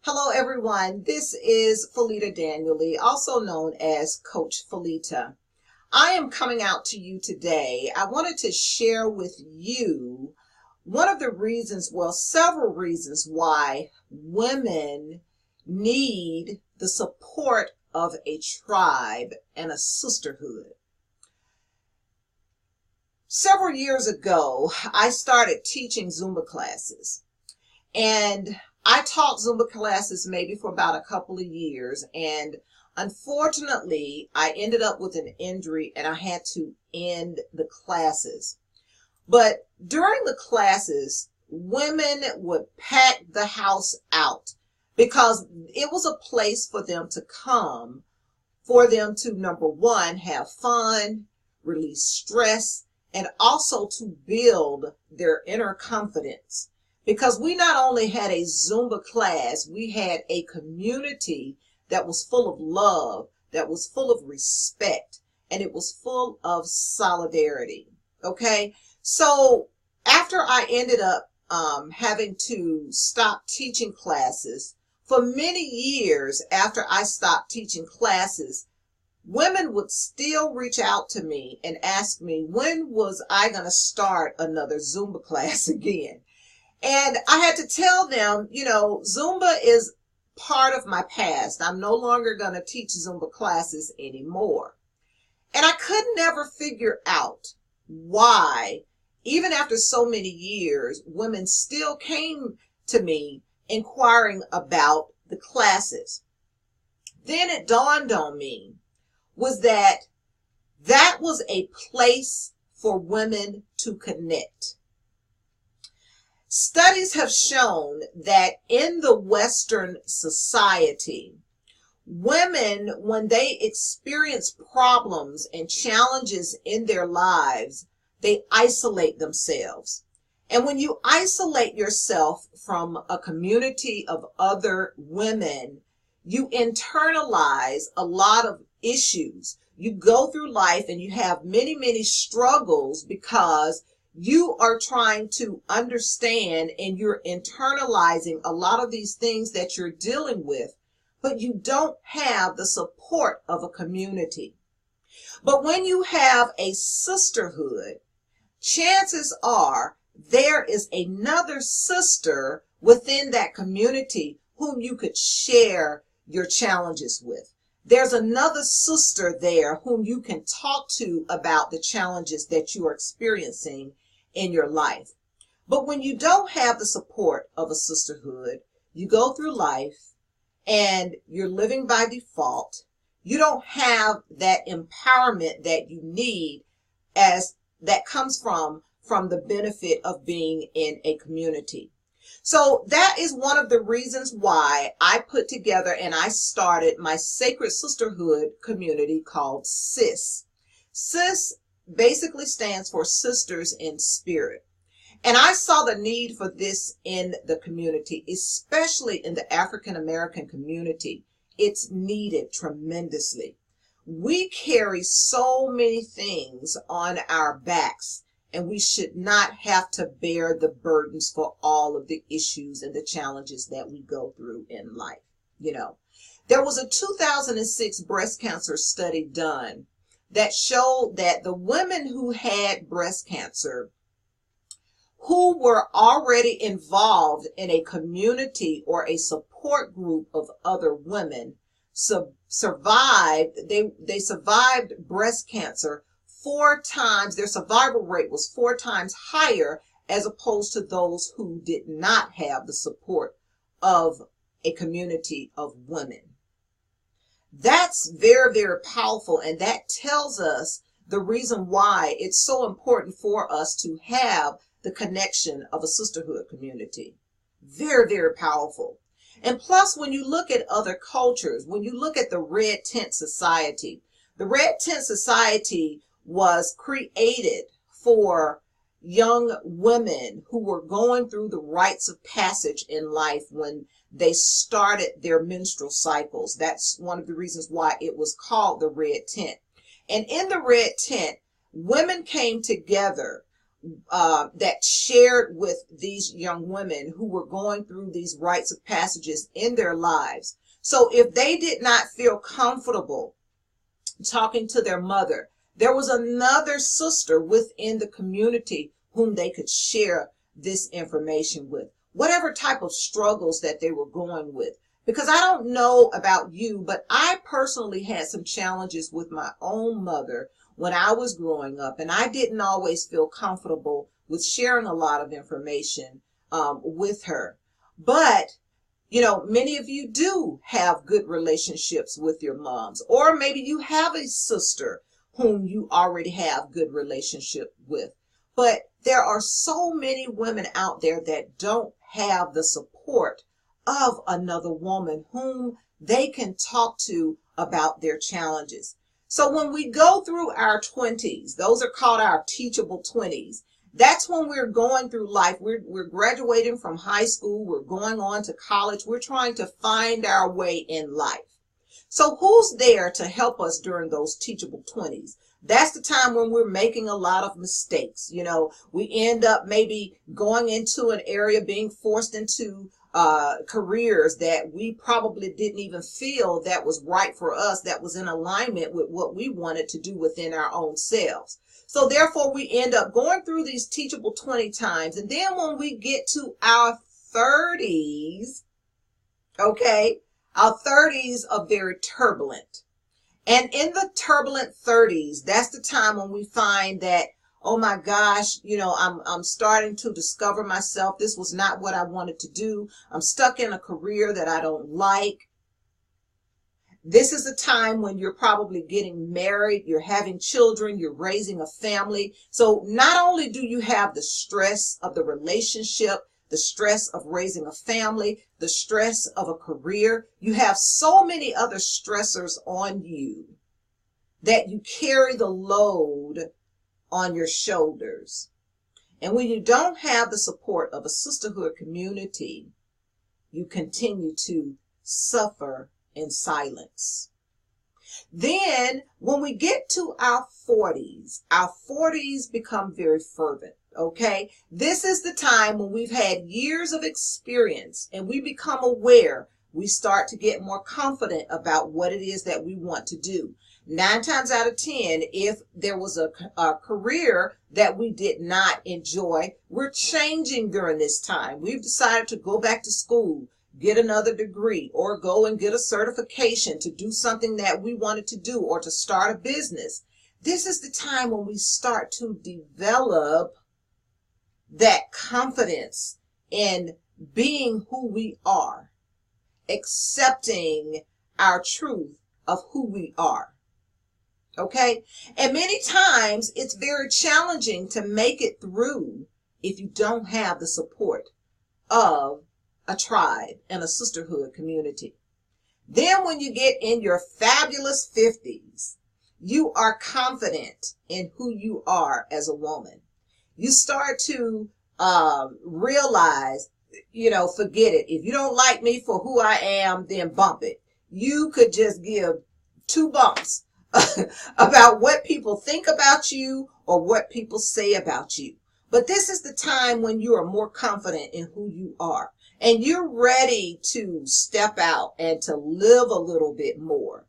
Hello everyone, this is Felita Danieli, also known as Coach Felita. I am coming out to you today. I wanted to share with you one of the reasons, well, several reasons why women need the support of a tribe and a sisterhood. Several years ago, I started teaching Zumba classes, and I taught Zumba classes maybe for about a couple of years, and unfortunately, I ended up with an injury and I had to end the classes. But during the classes, women would pack the house out because it was a place for them to come, for them to, number one, have fun, release stress, and also to build their inner confidence. Because we not only had a Zumba class, we had a community that was full of love, that was full of respect, and it was full of solidarity. Okay? So after I ended up having to stop teaching classes, for many years after I stopped teaching classes, women would still reach out to me and ask me, when was I going to start another Zumba class again? And I had to tell them, Zumba is part of my past. I'm no longer going to teach Zumba classes anymore. And I could never figure out why, even after so many years, women still came to me inquiring about the classes. Then it dawned on me was that was a place for women to connect. Studies have shown that in the Western society, women, when they experience problems and challenges in their lives, they isolate themselves. And when you isolate yourself from a community of other women, you internalize a lot of issues. You go through life and you have many, many struggles because you are trying to understand and you're internalizing a lot of these things that you're dealing with, but you don't have the support of a community. But when you have a sisterhood, chances are there is another sister within that community whom you could share your challenges with. There's another sister there whom you can talk to about the challenges that you are experiencing in your life. But when you don't have the support of a sisterhood, you go through life and you're living by default. You don't have that empowerment that you need as that comes from the benefit of being in a community. So that is one of the reasons why I put together and I started my Sacred Sisterhood community called SIS. SIS basically stands for Sisters in Spirit. And I saw the need for this in the community, especially in the African American community. It's needed tremendously. We carry so many things on our backs, and we should not have to bear the burdens for all of the issues and the challenges that we go through in life. There was a 2006 breast cancer study done that showed that the women who had breast cancer, who were already involved in a community or a support group of other women, survived. They survived breast cancer 4 times. Their survival rate was 4 times higher as opposed to those who did not have the support of a community of women. That's very, very powerful, and that tells us the reason why it's so important for us to have the connection of a sisterhood community. Very, very powerful. And plus, when you look at other cultures, when you look at the Red Tent Society, the Red Tent Society was created for young women who were going through the rites of passage in life when they started their menstrual cycles. That's one of the reasons why it was called the Red Tent. And in the Red Tent, women came together that shared with these young women who were going through these rites of passages in their lives. So if they did not feel comfortable talking to their mother, there was another sister within the community whom they could share this information with, whatever type of struggles that they were going with. Because I don't know about you, but I personally had some challenges with my own mother when I was growing up, and I didn't always feel comfortable with sharing a lot of information with her. But you know, many of you do have good relationships with your moms, or maybe you have a sister whom you already have good relationship with. But there are so many women out there that don't have the support of another woman whom they can talk to about their challenges. So when we go through our 20s, those are called our teachable 20s. That's when we're going through life. We're graduating from high school. We're going on to college. We're trying to find our way in life. So who's there to help us during those teachable 20s? That's the time when we're making a lot of mistakes. You know, we end up maybe going into an area, being forced into careers that we probably didn't even feel that was right for us, that was in alignment with what we wanted to do within our own selves. So therefore, we end up going through these teachable 20 times. And then when we get to our 30s, okay, our 30s are very turbulent. And in the turbulent 30s, that's the time when we find that, oh my gosh, you know, I'm starting to discover myself. This was not what I wanted to do. I'm stuck in a career that I don't like. This is the time when you're probably getting married, you're having children, you're raising a family. So not only do you have the stress of the relationship, the stress of raising a family, the stress of a career, you have so many other stressors on you that you carry the load on your shoulders. And when you don't have the support of a sisterhood community, you continue to suffer in silence. Then when we get to our 40s become very fervent. Okay, this is the time when we've had years of experience and we become aware. We start to get more confident about what it is that we want to do. 9 times out of 10, if there was a career that we did not enjoy, we're changing during this time. We've decided to go back to school, get another degree, or go and get a certification to do something that we wanted to do, or to start a business. This is the time when we start to develop that confidence in being who we are, accepting our truth of who we are. Okay? And many times it's very challenging to make it through if you don't have the support of a tribe and a sisterhood community. Then when you get in your fabulous 50s, you are confident in who you are as a woman. You start to realize, you know, forget it. If you don't like me for who I am, then bump it. You could just give 2 bumps about what people think about you or what people say about you. But this is the time when you are more confident in who you are and you're ready to step out and to live a little bit more.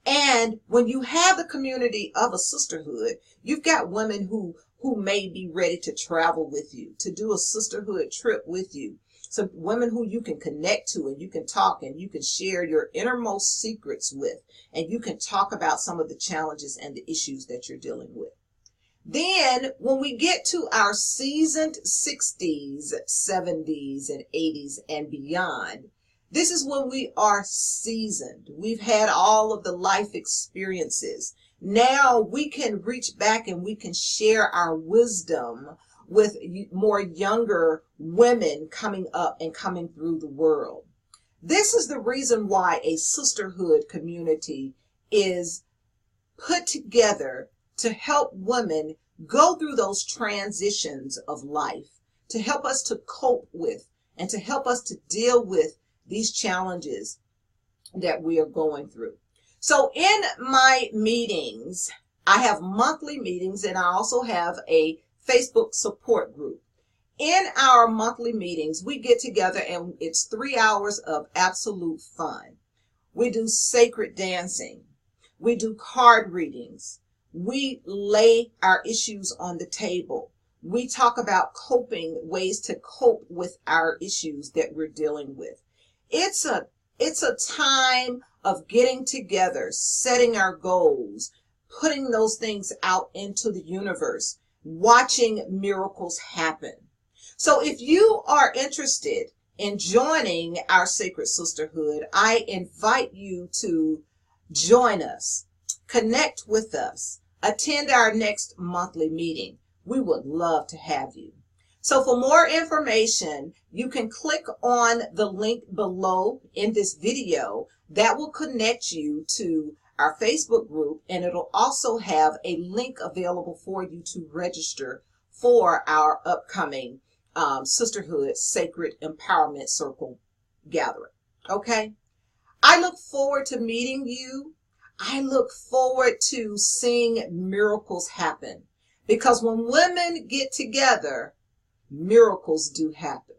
And when you have the community of a sisterhood, you've got women who may be ready to travel with you, to do a sisterhood trip with you. Some women who you can connect to and you can talk and you can share your innermost secrets with, and you can talk about some of the challenges and the issues that you're dealing with. Then when we get to our seasoned 60s, 70s, and 80s and beyond, this is when we are seasoned. We've had all of the life experiences. Now we can reach back and we can share our wisdom with more younger women coming up and coming through the world. This is the reason why a sisterhood community is put together to help women go through those transitions of life, to help us to cope with and to help us to deal with these challenges that we are going through. So in my meetings, I have monthly meetings and I also have a Facebook support group. In our monthly meetings, we get together and it's 3 hours of absolute fun. We do sacred dancing. We do card readings. We lay our issues on the table. We talk about coping, ways to cope with our issues that we're dealing with. It's a time of getting together, setting our goals, putting those things out into the universe, watching miracles happen. So if you are interested in joining our Sacred Sisterhood, I invite you to join us, connect with us, attend our next monthly meeting. We would love to have you. So for more information, you can click on the link below in this video that will connect you to our Facebook group, and it'll also have a link available for you to register for our upcoming Sisterhood Sacred Empowerment Circle gathering. Okay? I look forward to meeting you. I look forward to seeing miracles happen, because when women get together, miracles do happen.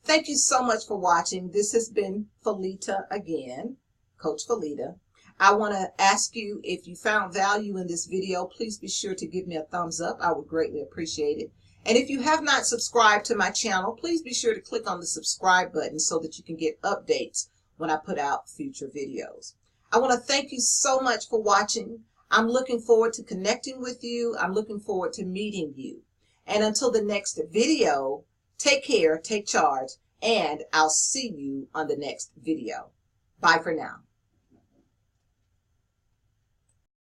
Thank you so much for watching. This has been Felita again, Coach Felita. I want to ask you, if you found value in this video, please be sure to give me a thumbs up. I would greatly appreciate it. And if you have not subscribed to my channel, please be sure to click on the subscribe button so that you can get updates when I put out future videos. I want to thank you so much for watching. I'm looking forward to connecting with you. I'm looking forward to meeting you. And until the next video, take care, take charge, and I'll see you on the next video. Bye for now.